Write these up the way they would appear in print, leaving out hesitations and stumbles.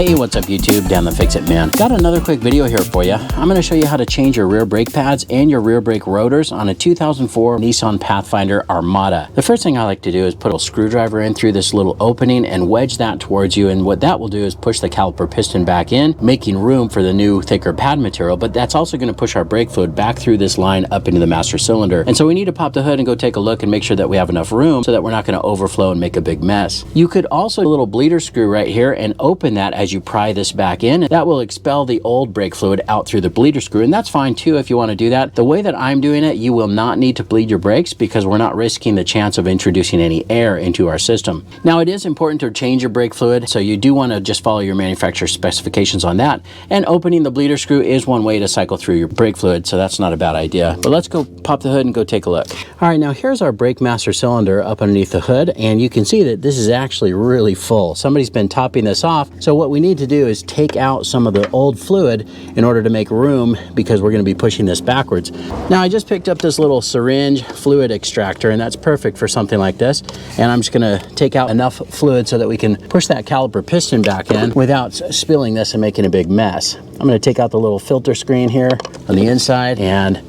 Hey, what's up YouTube? Dan the Fix-It Man. Got another quick video here for you. I'm going to show you how to change your rear brake pads and your rear brake rotors on a 2004 Nissan Pathfinder Armada. The first thing I like to do is put a screwdriver in through this little opening and wedge that towards you, and what that will do is push the caliper piston back in, making room for the new thicker pad material, but that's also going to push our brake fluid back through this line up into the master cylinder. And so we need to pop the hood and go take a look and make sure that we have enough room so that we're not going to overflow and make a big mess. You could also a little bleeder screw right here and open that as you pry this back in. That will expel the old brake fluid out through the bleeder screw, and that's fine too if you want to do that. The way that I'm doing it, you will not need to bleed your brakes because we're not risking the chance of introducing any air into our system. Now, it is important to change your brake fluid, so you do want to just follow your manufacturer's specifications on that, and opening the bleeder screw is one way to cycle through your brake fluid, so that's not a bad idea. But let's go pop the hood and go take a look. All right, now here's our brake master cylinder up underneath the hood, and you can see that this is actually really full. Somebody's been topping this off, so what we need to do is take out some of the old fluid in order to make room, because we're going to be pushing this backwards. Now, I just picked up this little syringe fluid extractor, and that's perfect for something like this, and I'm just going to take out enough fluid so that we can push that caliper piston back in without spilling this and making a big mess. I'm going to take out the little filter screen here on the inside, and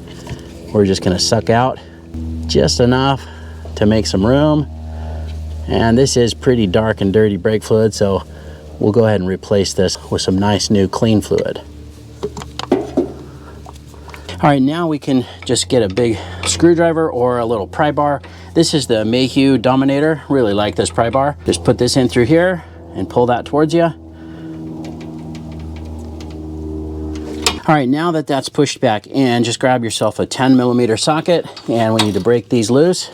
we're just going to suck out just enough to make some room. And this is pretty dark and dirty brake fluid, so we'll go ahead and replace this with some nice new clean fluid. All right, now we can just get a big screwdriver or a little pry bar. This is the Mayhew Dominator. Really like this pry bar. Just put this in through here and pull that towards you. All right, now that that's pushed back in, just grab yourself a 10mm socket, and we need to break these loose.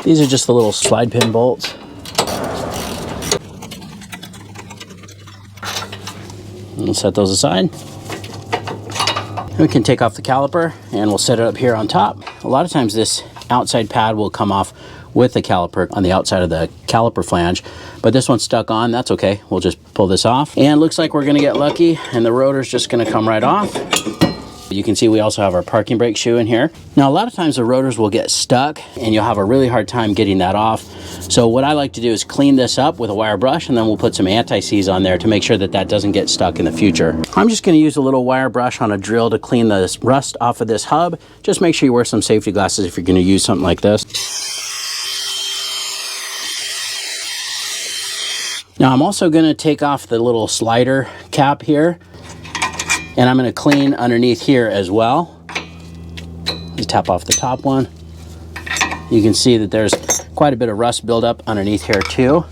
These are just the little slide pin bolts. And set those aside. We can take off the caliper and we'll set it up here on top. A lot of times this outside pad will come off with the caliper on the outside of the caliper flange, but this one's stuck on. That's okay. We'll just pull this off, and looks like we're going to get lucky and the rotor's just going to come right off. You can see we also have our parking brake shoe in here. Now, a lot of times the rotors will get stuck and you'll have a really hard time getting that off. So what I like to do is clean this up with a wire brush, and then we'll put some anti-seize on there to make sure that that doesn't get stuck in the future. I'm just going to use a little wire brush on a drill to clean the rust off of this hub. Just make sure you wear some safety glasses if you're going to use something like this. Now, I'm also going to take off the little slider cap here, and I'm going to clean underneath here as well. Just tap off the top one. You can see that there's quite a bit of rust buildup underneath here too.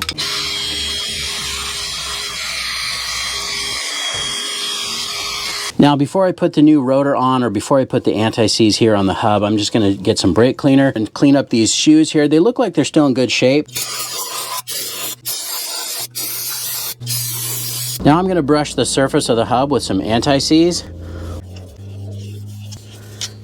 Now, before I put the new rotor on, or before I put the anti-seize here on the hub, I'm just going to get some brake cleaner and clean up these shoes here. They look like they're still in good shape. Now I'm going to brush the surface of the hub with some anti-seize.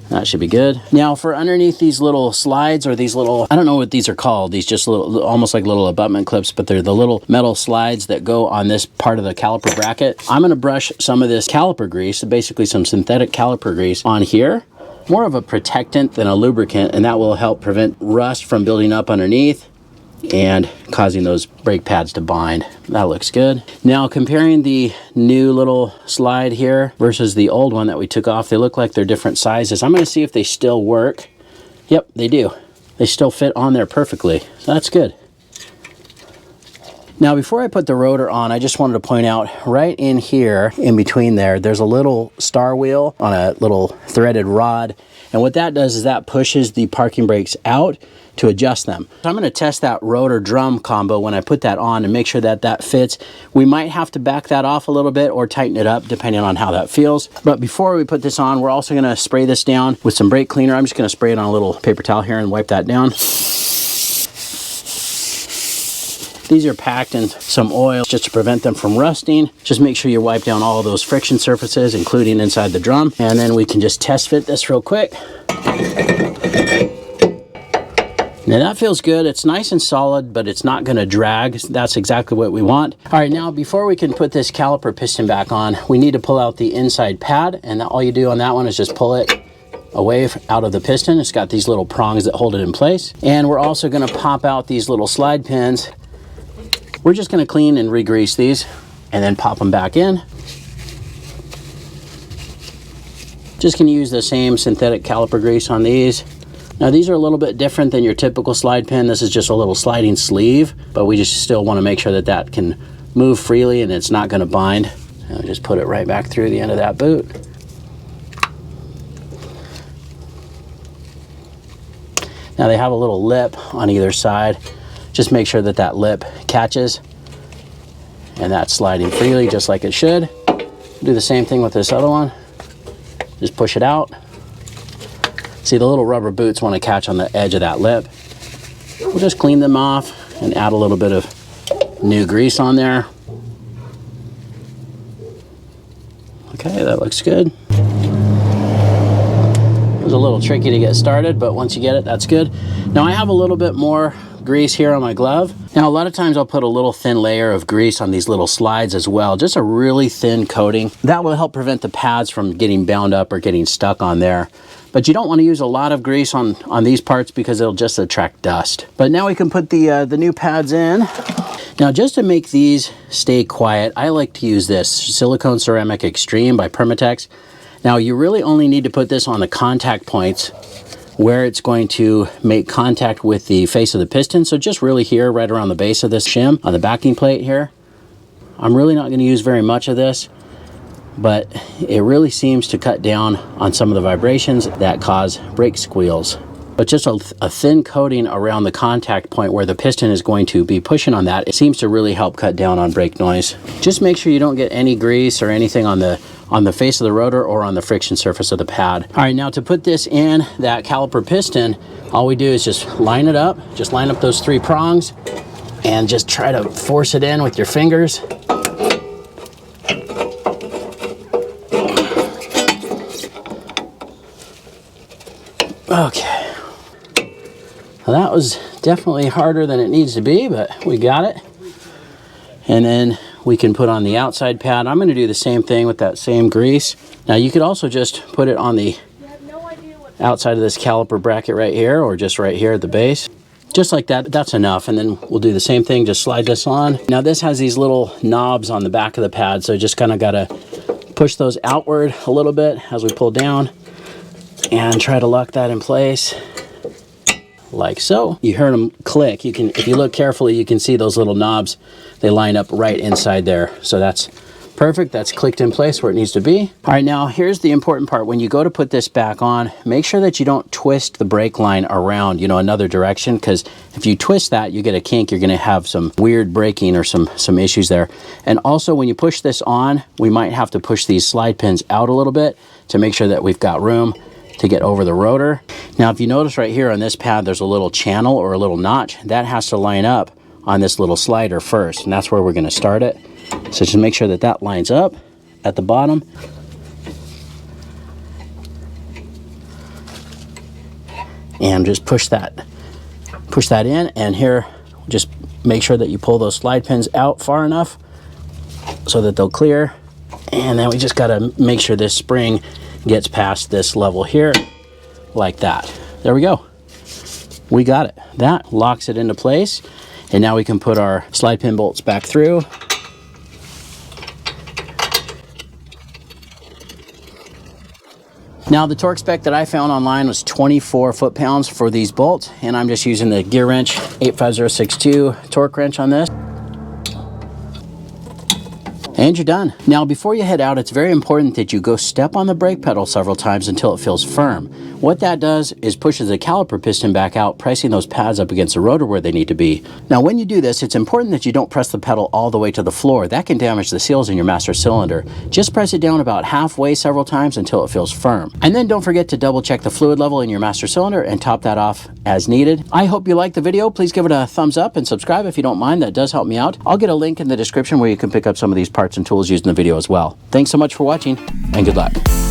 That should be good. Now, for underneath these little slides, or these little, I don't know what these are called, these just little, almost like little abutment clips, but they're the little metal slides that go on this part of the caliper bracket. I'm going to brush some of this caliper grease, basically some synthetic caliper grease, on here. More of a protectant than a lubricant, and that will help prevent rust from building up underneath and causing those brake pads to bind. That looks good. Now, comparing the new little slide here versus the old one that we took off, they look like they're different sizes. I'm going to see if they still work. Yep, they do. They still fit on there perfectly, so that's good. Now, before I put the rotor on, I just wanted to point out right in here, in between there, there's a little star wheel on a little threaded rod. And what that does is that pushes the parking brakes out to adjust them. So I'm going to test that rotor drum combo when I put that on and make sure that that fits. We might have to back that off a little bit or tighten it up depending on how that feels. But before we put this on, we're also going to spray this down with some brake cleaner. I'm just going to spray it on a little paper towel here and wipe that down. These are packed in some oil just to prevent them from rusting. Just make sure you wipe down all of those friction surfaces, including inside the drum. And then we can just test fit this real quick. Now that feels good. It's nice and solid, but it's not going to drag. That's exactly what we want. All right, now before we can put this caliper piston back on, we need to pull out the inside pad, and all you do on that one is just pull it away out of the piston. It's got these little prongs that hold it in place. And we're also going to pop out these little slide pins. We're just going to clean and re-grease these. and then pop them back in. Just gonna use the same synthetic caliper grease on these. Now these are a little bit different than your typical slide pin. This is just a little sliding sleeve, but we just still wanna make sure that that can move freely and it's not gonna bind. And just put it right back through the end of that boot. Now they have a little lip on either side. Just make sure that that lip catches and that's sliding freely just like it should. Do the same thing with this other one. Just push it out. See, the little rubber boots want to catch on the edge of that lip. We'll just clean them off and add a little bit of new grease on there. Okay, that looks good. It was a little tricky to get started, but once you get it, that's good. Now I have a little bit more grease here on my glove. Now a lot of times I'll put a little thin layer of grease on these little slides as well, just a really thin coating. That will help prevent the pads from getting bound up or getting stuck on there. But you don't want to use a lot of grease on these parts because it'll just attract dust. But now we can put the new pads in. Now just to make these stay quiet, I like to use this Silicone Ceramic Extreme by Permatex. Now you really only need to put this on the contact points where it's going to make contact with the face of the piston. So just really here, right around the base of this shim on the backing plate here. I'm really not going to use very much of this, but it really seems to cut down on some of the vibrations that cause brake squeals. But just a thin coating around the contact point where the piston is going to be pushing on that, it seems to really help cut down on brake noise. Just make sure you don't get any grease or anything on the face of the rotor or on the friction surface of the pad. All right, now to put this in that caliper piston, all we do is just line it up. Just line up those 3 prongs and just try to force it in with your fingers. Okay. Well, that was definitely harder than it needs to be, but we got it. And then we can put on the outside pad. I'm going to do the same thing with that same grease. Now you could also just put it on the outside of this caliper bracket right here, or just right here at the base. Just like that, that's enough. And then we'll do the same thing, just slide this on. Now this has these little knobs on the back of the pad, so just kind of got to push those outward a little bit as we pull down and try to lock that in place. Like so. You heard them click. You can, if you look carefully, you can see those little knobs. They line up right inside there. So that's perfect. That's clicked in place where it needs to be. All right, now here's the important part. When you go to put this back on, make sure that you don't twist the brake line around, another direction, because if you twist that, you get a kink. You're going to have some weird braking or some issues there. And also when you push this on, we might have to push these slide pins out a little bit to make sure that we've got room to get over the rotor. Now if you notice right here on this pad there's a little channel or a little notch that has to line up on this little slider first, and that's where we're going to start it. So just make sure that that lines up at the bottom. And just push that in, and here just make sure that you pull those slide pins out far enough so that they'll clear. And then we just got to make sure this spring gets past this level here, like that. There we go. We got it. That locks it into place. And now we can put our slide pin bolts back through. Now the torque spec that I found online was 24 foot-pounds for these bolts, and I'm just using the Gear Wrench 85062 torque wrench on this. And you're done. Now before you head out, it's very important that you go step on the brake pedal several times until it feels firm. What that does is pushes the caliper piston back out, pressing those pads up against the rotor where they need to be. Now when you do this, it's important that you don't press the pedal all the way to the floor. That can damage the seals in your master cylinder. Just press it down about halfway several times until it feels firm. And then don't forget to double check the fluid level in your master cylinder and top that off as needed. I hope you liked the video. Please give it a thumbs up and subscribe if you don't mind. That does help me out. I'll get a link in the description where you can pick up some of these parts and tools used in the video as well. Thanks so much for watching, and good luck.